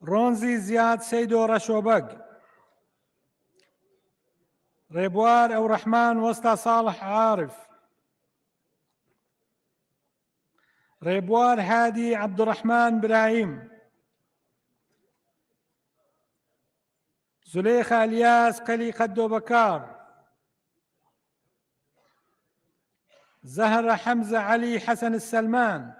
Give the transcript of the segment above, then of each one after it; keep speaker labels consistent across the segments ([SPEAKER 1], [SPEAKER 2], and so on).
[SPEAKER 1] رونزي زياد سيدو رشوبق. ريبوار أو رحمن وسطى صالح عارف. ريبوار هادي عبد الرحمن براهيم. زليخة الياس قلي قدو بكار. زهرة حمزة علي حسن السلمان.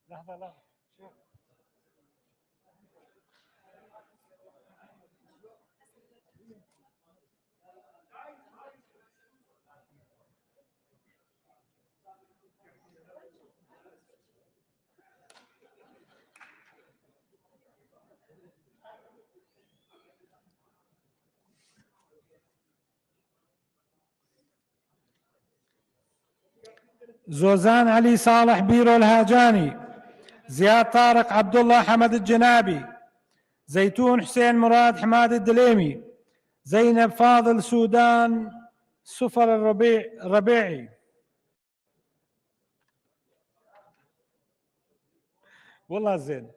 [SPEAKER 1] لحظة زوزان علي صالح بيرو الهاجاني. زياد طارق عبد الله حمد الجنابي. زيتون حسين مراد حماد الدليمي. زينب فاضل سودان سفر الربيعي. والله زين.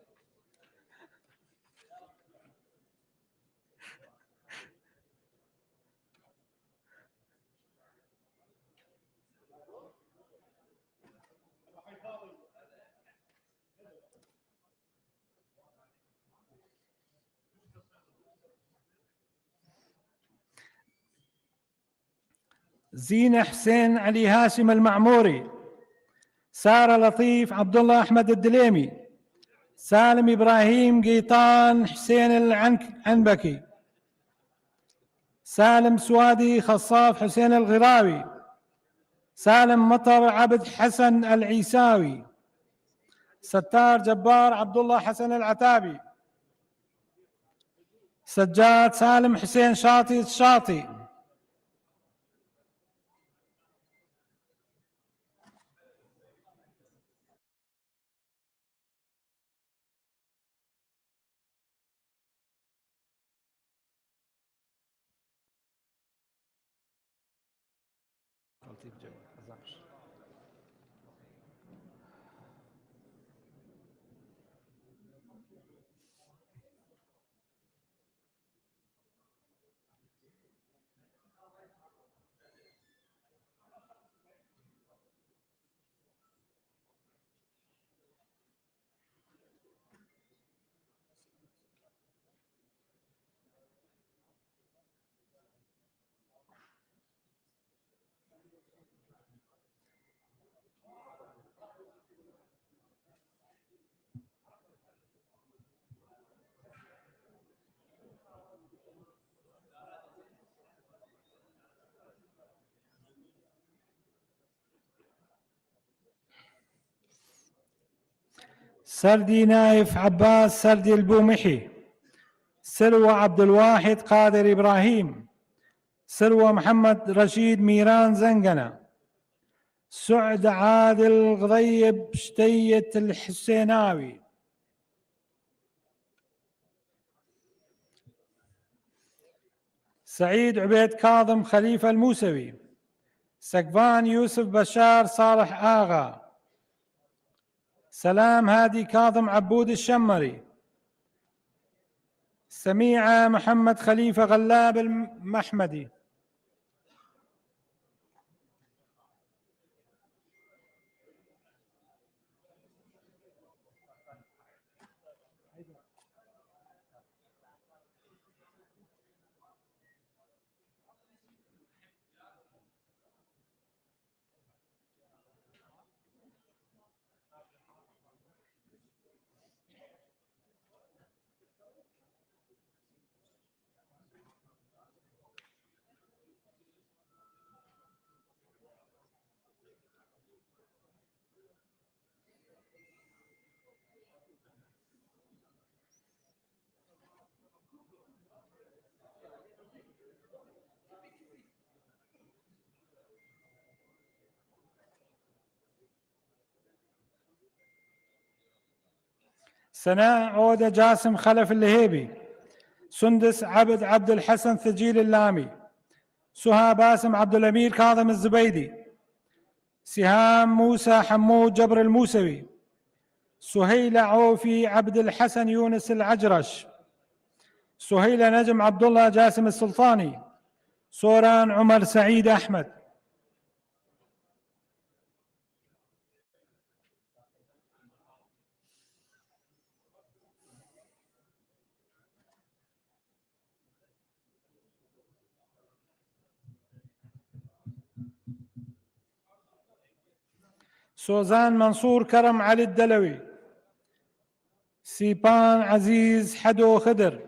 [SPEAKER 1] زينة حسين علي هاشم المعموري. سارة لطيف عبد الله أحمد الدليمي. سالم إبراهيم قيطان حسين العنبكي. سالم سوادي خصاف حسين الغراوي. سالم مطر عبد حسن العيساوي. ستار جبار عبد الله حسن العتابي. سجاد سالم حسين شاطي الشاطي. سردي نايف عباس سردي البومحي. سلوى عبد الواحد قادر إبراهيم. سلوى محمد رشيد ميران زنقنة. سعد عادل غضيب شتية الحسيناوي. سعيد عبيد كاظم خليفة الموسوي. سقفان يوسف بشار صالح آغا. سلام هادي كاظم عبود الشمري. سميعة محمد خليفة غلاب المحمدي. سناء عودة جاسم خلف اللهيبي. سندس عبد الحسن ثجيل اللامي. سهى باسم عبد الأمير كاظم الزبيدي. سهام موسى حمود جبر الموسوي. سهيلة عوفي عبد الحسن يونس العجرش. سهيلة نجم عبد الله جاسم السلطاني. سوران عمر سعيد أحمد. سوزان منصور كرم علي الدلوي. سيبان عزيز حدو خدر.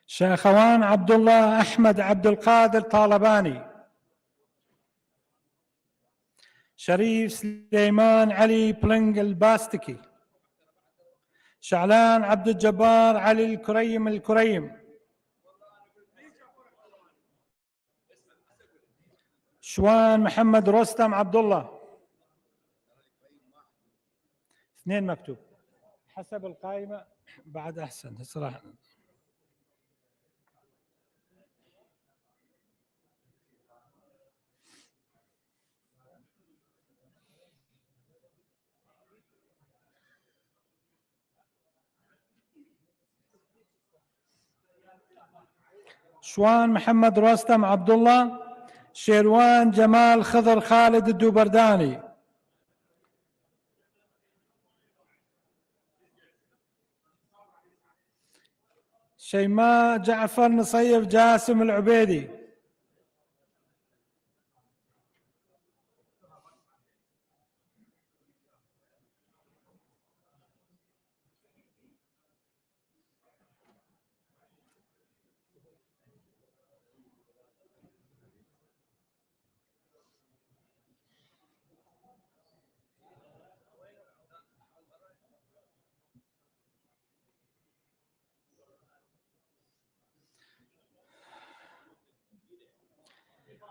[SPEAKER 1] شاخوان عبد الله أحمد عبد القادر طالباني. شريف سليمان علي بلنج الباستكي. شعلان عبد الجبار علي الكريم. شوان محمد رستم عبد الله. 2 مكتوب حسب القائمة بعد أحسن صراحة. شوان محمد رستم عبد الله. شيروان جمال خضر خالد الدوبرداني. شيماء جعفر نصيف جاسم العبيدي.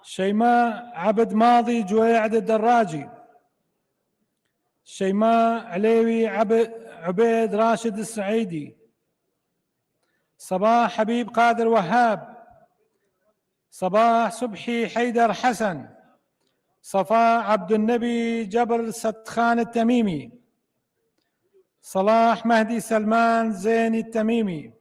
[SPEAKER 1] شيماء عبد ماضي جويعد الدراجي. شيماء عليوي عبيد راشد السعيدي. صباح حبيب قادر وهاب. صباح صبحي حيدر حسن. صفاء عبد النبي جبر ستخان التميمي. صلاح مهدي سلمان زين التميمي.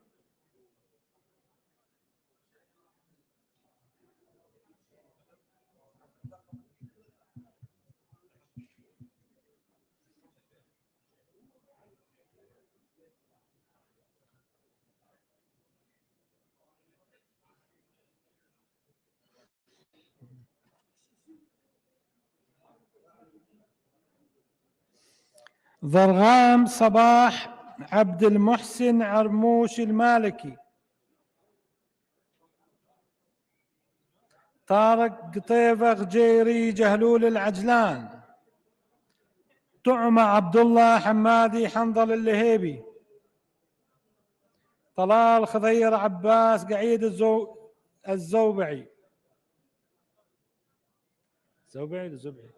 [SPEAKER 1] ضرغام صباح عبد المحسن عرموش المالكي. طارق قطيفة غجيري جهلول العجلان. طعمة عبد الله حمادي حنظل اللهيبي. طلال خضير عباس قعيد الزوبعي. زبعي زبعي.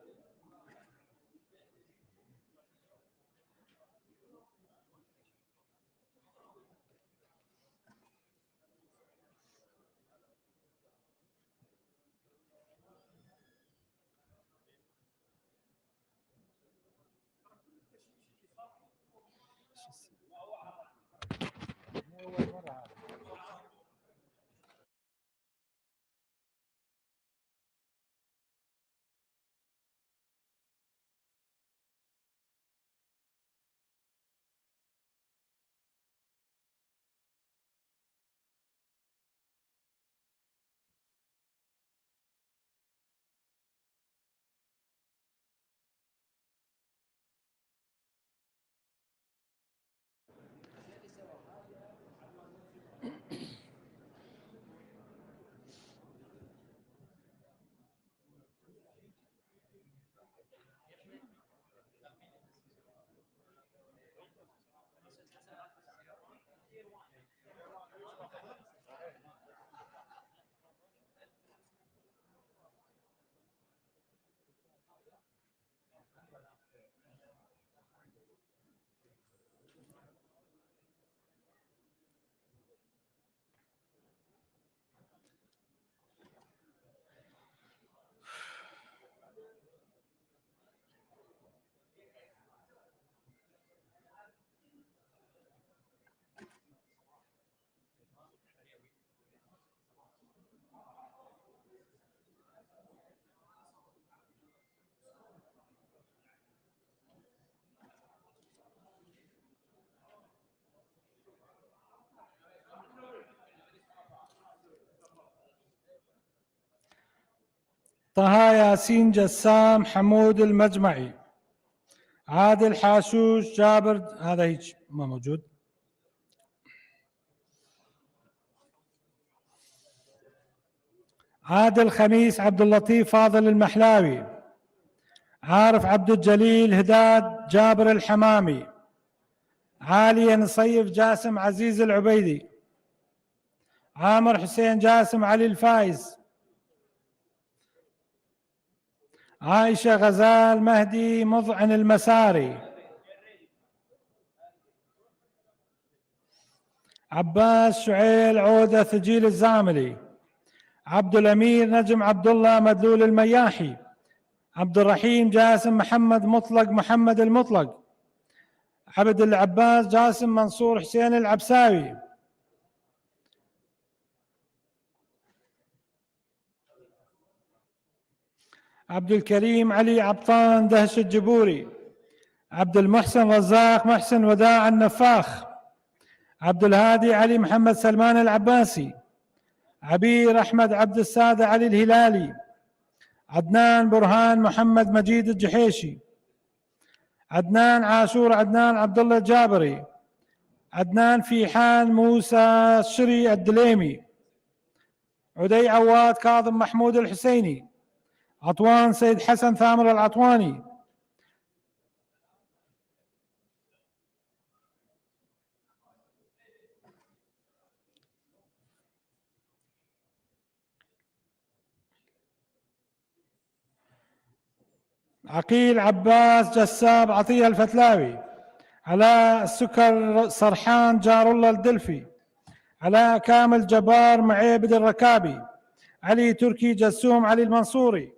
[SPEAKER 1] طه ياسين جسام حمود المجمعي عادل حاشوش جابر، هذا هيك ما موجود. عادل خميس عبد اللطيف فاضل المحلاوي، عارف عبد الجليل هداد جابر الحمامي، عالية نصيف جاسم عزيز العبيدي، عامر حسين جاسم علي الفايز، عائشة غزال مهدي مضعن المساري، عباس شعيل عودة ثجيل الزاملي، عبد الأمير نجم عبد الله مدلول المياحي، عبد الرحيم جاسم محمد مطلق محمد المطلق، عبد العباس جاسم منصور حسين العبساوي، عبد الكريم علي عبطان دهش الجبوري، عبد المحسن رزاق محسن وداع النفاخ، عبد الهادي علي محمد سلمان العباسي، عبير أحمد عبد السادة علي الهلالي، عدنان برهان محمد مجيد الجحيشي، عدنان عاشور عدنان عبد الله الجابري، عدنان فيحان موسى الشري الدليمي، عدي عواد كاظم محمود الحسيني، عطوان سيد حسن ثامر العطواني، عقيل عباس جساب عطية الفتلاوي، علاء السكر سرحان جار الله الدلفي، علاء كامل جبار معيبد الركابي، علي تركي جسوم علي المنصوري،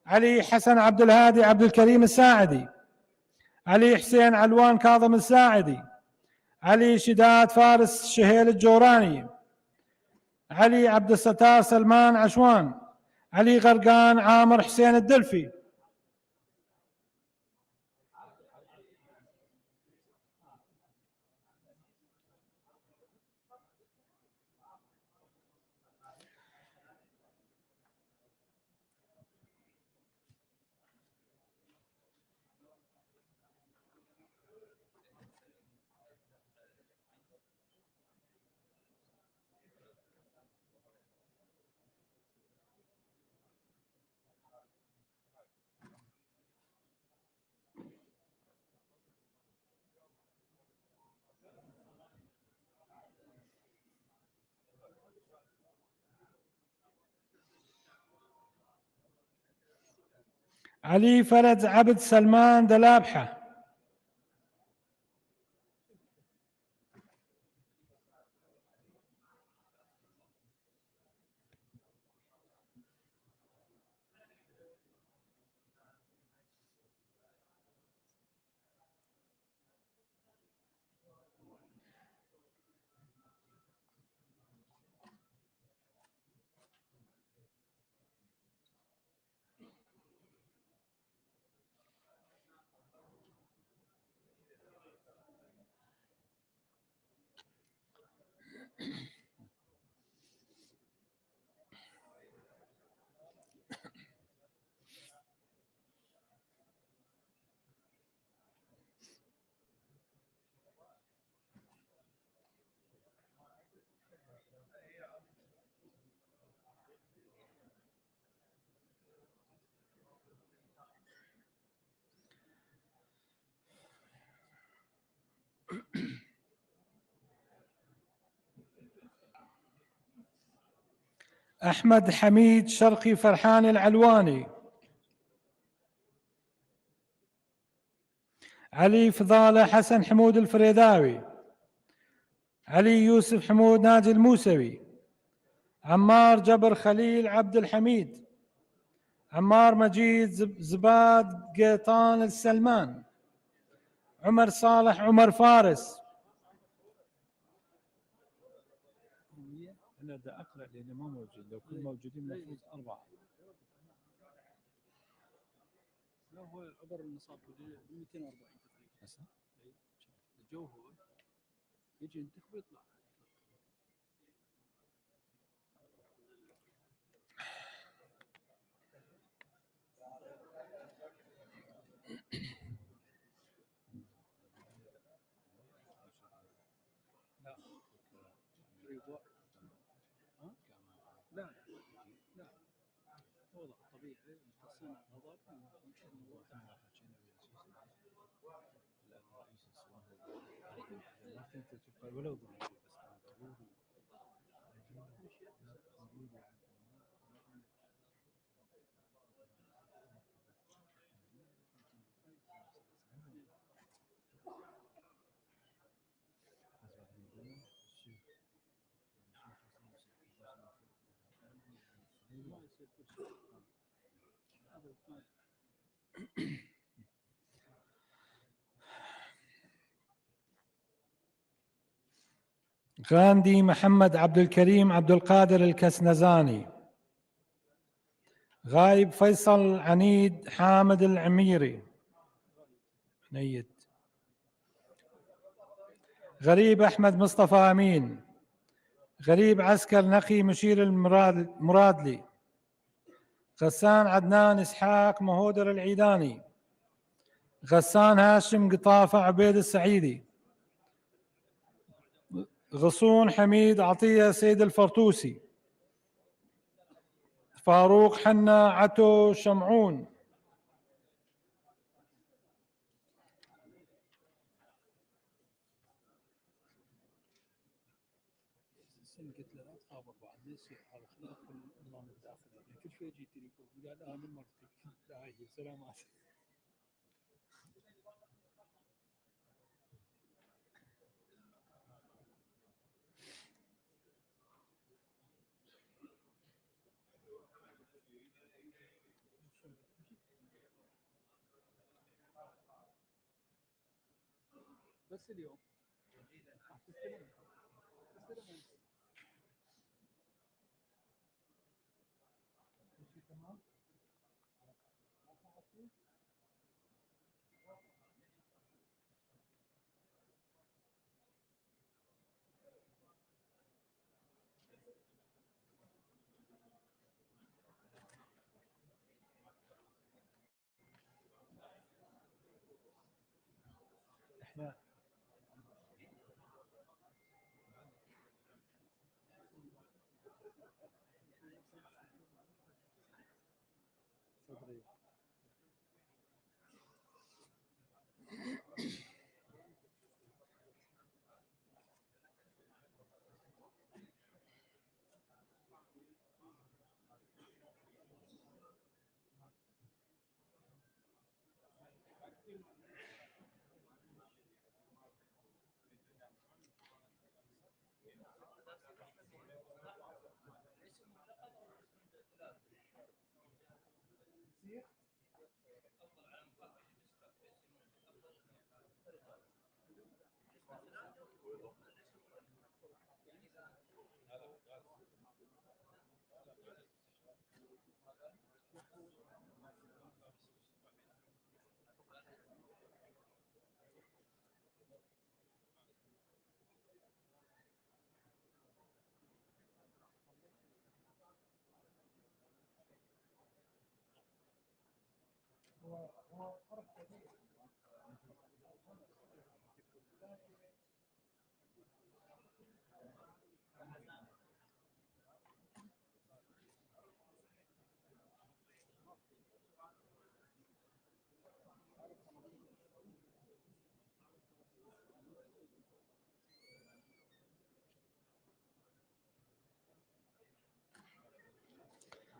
[SPEAKER 1] علي حسن عبد الهادي عبد الكريم الساعدي، علي حسين علوان كاظم الساعدي، علي شداد فارس شهيل الجوراني، علي عبد الستار سلمان عشوان، علي غرقان عامر حسين الدلفي. علي فرج عبد سلمان دلابحة. أحمد حميد شرقي فرحان العلواني. علي فضالة حسن حمود الفريداوي. علي يوسف حمود ناجي الموسوي. عمار جبر خليل عبد الحميد. عمار مجيد زباد قيطان السلمان. عمر صالح عمر فارس.
[SPEAKER 2] أنا بدي أقرأ لأنه ما موجود، لو كل موجودين المفروض 4. لا هو عبر النصاب ب 240 تقريبا. الجو هو يجي ينتخب ويطلع. لا لا لا وضع طبيعي مختصين الغضب ومشي الموضوع. ولو
[SPEAKER 1] غاندي محمد عبد الكريم عبد القادر الكسنزاني. غايب فيصل عنيد حامد العميري نيت. غريب أحمد مصطفى أمين. غريب عسكر نقي مشير المرادلي. غسان عدنان إسحاق مهودر العيداني. غسان هاشم قطافة عبيد السعيدي. غصون حميد عطية سيد الفرتوسي. فاروق حنا عتو شمعون.
[SPEAKER 2] قلت له لا تخابر بعض ليش على خلاف النظام الداخلي، كل شوي يجي تليفون قال من مرتك لا هي سلامات. بس اليوم احنا صدري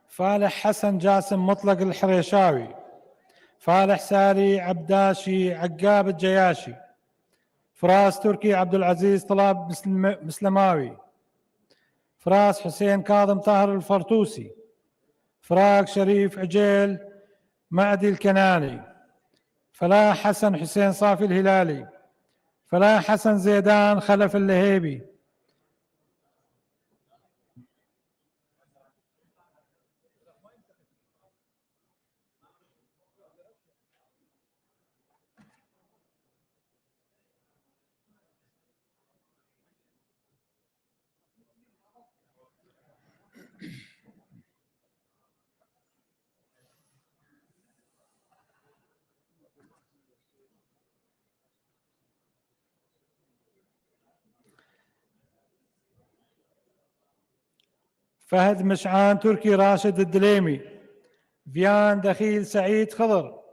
[SPEAKER 1] فالح حسن جاسم مطلق الحريشاوي، فالح ساري عبداشي عقاب الجياشي، فراس تركي عبد العزيز طلاب مسلماوي، فراس حسين كاظم طاهر الفرتوسي، فراق شريف عجيل معدي الكناني، فلاح حسن حسين صافي الهلالي، فلاح حسن زيدان خلف اللهيبي، فهد مشعان تركي راشد الدليمي، فيان دخيل سعيد خضر،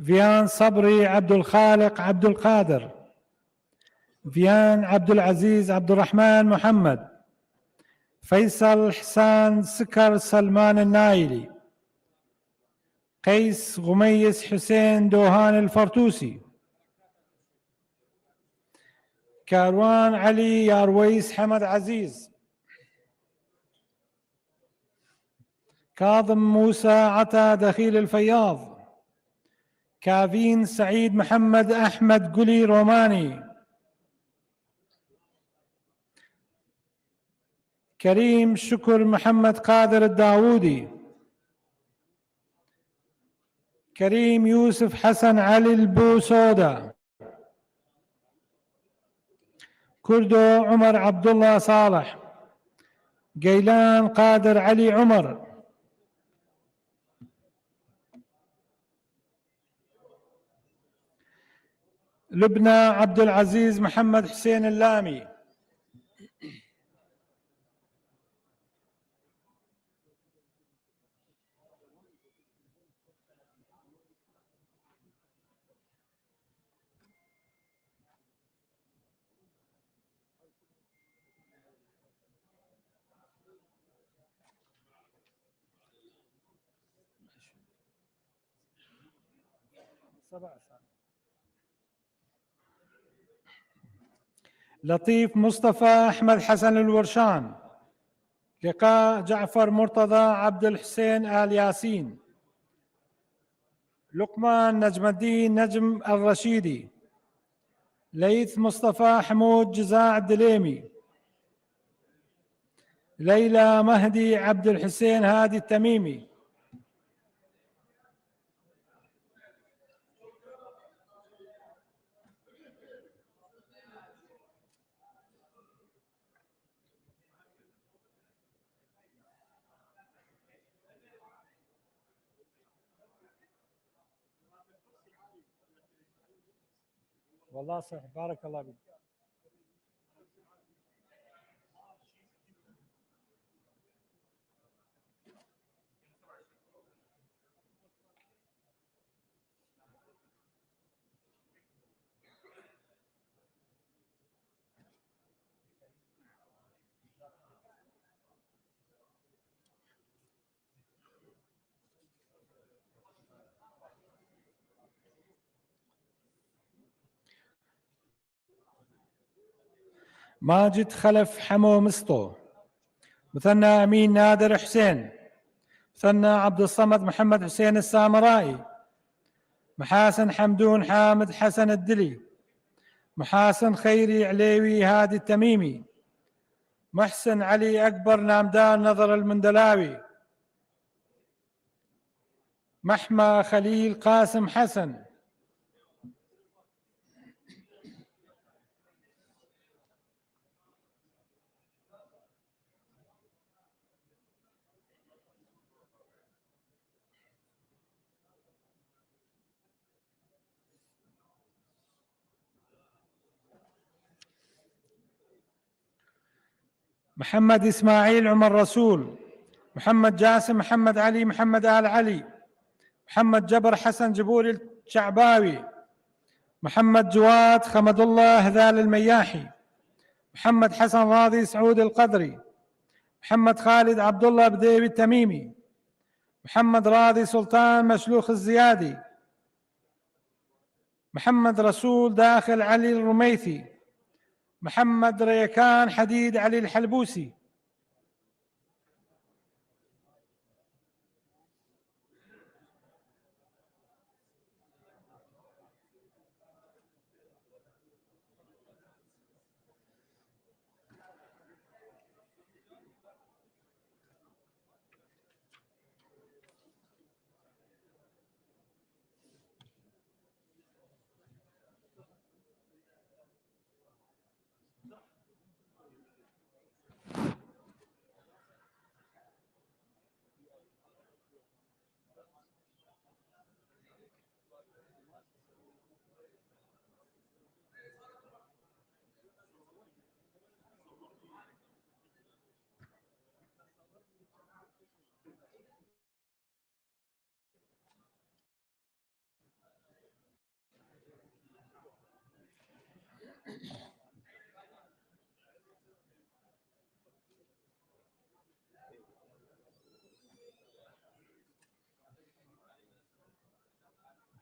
[SPEAKER 1] فيان صبري عبد الخالق عبد القادر، فيان عبد العزيز عبد الرحمن محمد، فيصل حسان سكر سلمان النايلي، قيس غميس حسين دوهان الفرتوسي، كاروان علي يارويس حمد عزيز، كاظم موسى عطا دخيل الفياض، كافين سعيد محمد أحمد قلي روماني، كريم شكر محمد قادر الداوودي، كريم يوسف حسن علي البوسودة، كردو عمر عبد الله صالح، قيلان قادر علي عمر، لبنى عبد العزيز محمد حسين اللامي، لطيف مصطفى أحمد حسن الورشان، لقاء جعفر مرتضى عبد الحسين آل ياسين، لقمان نجم الدين نجم الرشيدي، ليث مصطفى حمود جزاع الدليمي، ليلى مهدي عبد الحسين هادي التميمي، والله صح بارك الله بك. ماجد خلف حمو مسطو. مثنى أمين نادر حسين. مثنى عبد الصمد محمد حسين السامرائي. محاسن حمدون حامد حسن الدلي. محاسن خيري عليوي هادي التميمي. محسن علي أكبر نامدان نظر المندلاوي. محمى خليل قاسم حسن. محمد إسماعيل عمر رسول. محمد جاسم محمد علي محمد آل علي. محمد جبر حسن جبوري الشعباوي. محمد جواد خمد الله هذال المياحي. محمد حسن راضي سعود القدري. محمد خالد عبد الله بديبي التميمي. محمد راضي سلطان مشلوخ الزيادي. محمد رسول داخل علي الرميثي. محمد ريكان حديد علي الحلبوسي.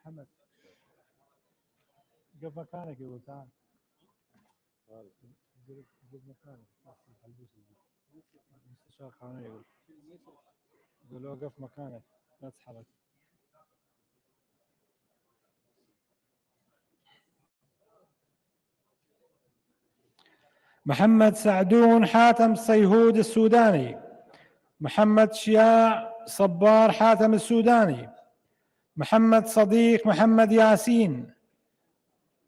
[SPEAKER 1] محمد قف مكانك يقول تعال. قف مكانك مستشار قانوني يقول له قف مكانك لا تتحرك. محمد سعدون حاتم صيهود السوداني. محمد شياع صبار حاتم السوداني. محمد صديق محمد ياسين.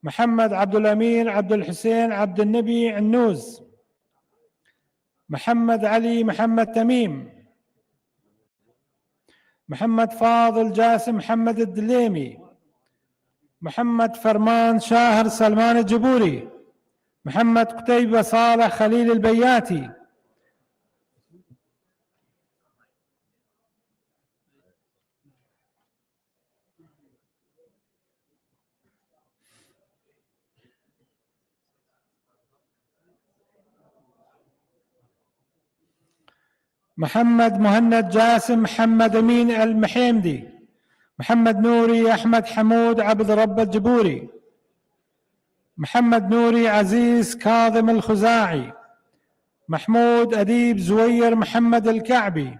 [SPEAKER 1] محمد عبد الأمير عبد الحسين عبد النبي عنوز. محمد علي محمد تميم. محمد فاضل جاسم محمد الدليمي. محمد فرمان شاهر سلمان الجبوري. محمد قتيبة صالح خليل البياتي. محمد مهند جاسم محمد أمين المحيمدي. محمد نوري أحمد حمود عبد رب الجبوري. محمد نوري عزيز كاظم الخزاعي. محمود أديب زوير محمد الكعبي.